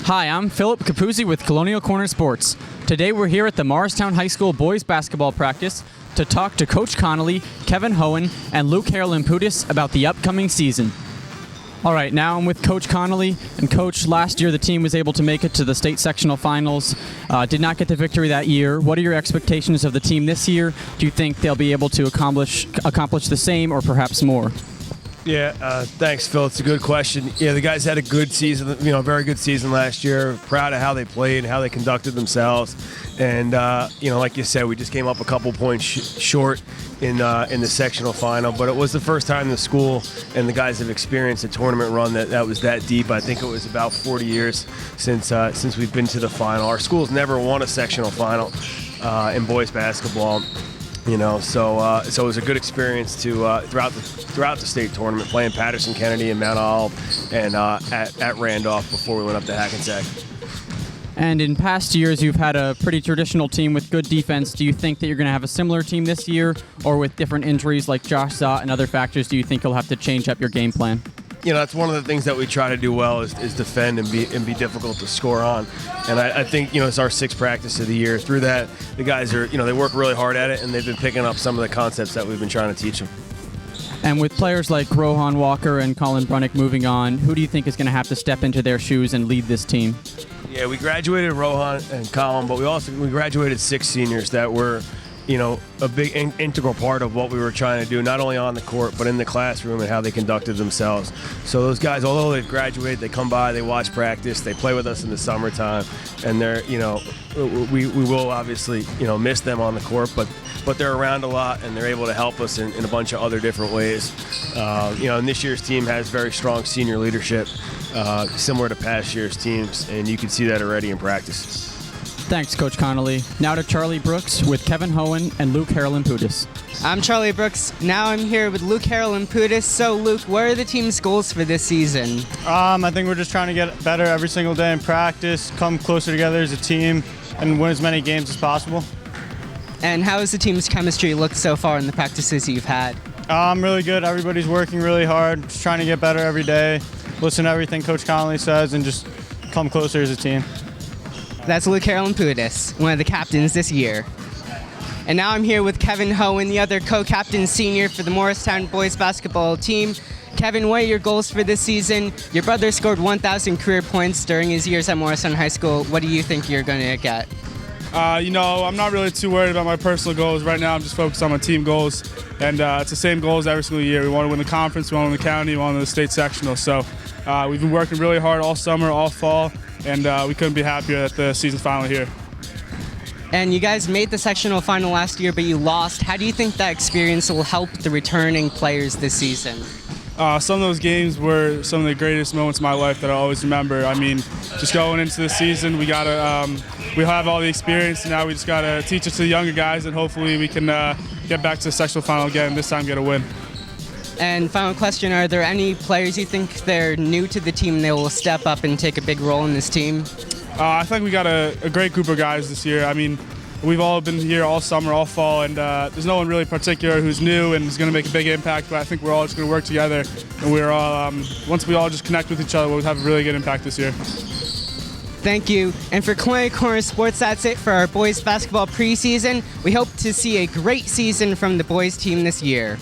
Hi, I'm Philip Capuzzi with Colonial Corner Sports. Today we're here at the Morristown High School boys basketball practice to talk to Coach Connelly, Kevin Hoehn, and Luke Haralampoudis about the upcoming season. All right, now I'm with Coach Connelly. And Coach, last year the team was able to make it to the state sectional finals, did not get the victory that year. What are your expectations of the team this year? Do you think they'll be able to accomplish the same or perhaps more? Yeah, thanks, Phil. It's a good question. Yeah, the guys had a good season, a very good season last year. Proud of how they played, how they conducted themselves. And, like you said, we just came up a couple points short in the sectional final. But it was the first time the school and the guys have experienced a tournament run that was that deep. I think it was about 40 years since we've been to the final. Our school's never won a sectional final in boys basketball. So it was a good experience to throughout the state tournament, playing Patterson, Kennedy, and Mount Olive, and at Randolph before we went up to Hackensack. And in past years, you've had a pretty traditional team with good defense. Do you think that you're going to have a similar team this year, or with different injuries like Josh Zott and other factors, do you think you'll have to change up your game plan? That's one of the things that we try to do well is defend and be difficult to score on. And I think, it's our sixth practice of the year. Through that, the guys are, they work really hard at it, and they've been picking up some of the concepts that we've been trying to teach them. And with players like Rohan Walker and Colin Brunick moving on, who do you think is going to have to step into their shoes and lead this team? Yeah, we graduated Rohan and Colin, but we graduated 6 seniors that were a big integral part of what we were trying to do, not only on the court, but in the classroom and how they conducted themselves. So those guys, although they've graduated, they come by, they watch practice, they play with us in the summertime, and they're, we will obviously, miss them on the court, but they're around a lot and they're able to help us in a bunch of other different ways. And this year's team has very strong senior leadership, similar to past year's teams, and you can see that already in practice. Thanks, Coach Connelly. Now to Charlie Brooks with Kevin Hoehn and Luke Haralampoudis. I'm Charlie Brooks. Now I'm here with Luke Haralampoudis. So, Luke, what are the team's goals for this season? I think we're just trying to get better every single day in practice, come closer together as a team, and win as many games as possible. And how has the team's chemistry looked so far in the practices you've had? Really good. Everybody's working really hard, just trying to get better every day, listen to everything Coach Connelly says, and just come closer as a team. That's Luke Haralampoudis, one of the captains this year. And now I'm here with Kevin Hoehn, the other co-captain senior for the Morristown boys basketball team. Kevin, what are your goals for this season? Your brother scored 1,000 career points during his years at Morristown High School. What do you think you're going to get? I'm not really too worried about my personal goals. Right now I'm just focused on my team goals. And it's the same goals every single year. We want to win the conference, we want to win the county, we want to win the state sectional. So we've been working really hard all summer, all fall. And we couldn't be happier that the season's finally here. And you guys made the sectional final last year, but you lost. How do you think that experience will help the returning players this season? Some of those games were some of the greatest moments of my life that I always remember. I mean, just going into the season, we have all the experience, and now we just gotta teach it to the younger guys, and hopefully we can get back to the sectional final again, this time get a win. And final question, are there any players you think they're new to the team and they will step up and take a big role in this team? I think we got a great group of guys this year. I mean, we've all been here all summer, all fall, and there's no one really particular who's new and is going to make a big impact, but I think we're all just going to work together, and we're all, once we all just connect with each other, we'll have a really good impact this year. Thank you. And for Colonial Corner Sports, that's it for our boys basketball preseason. We hope to see a great season from the boys team this year.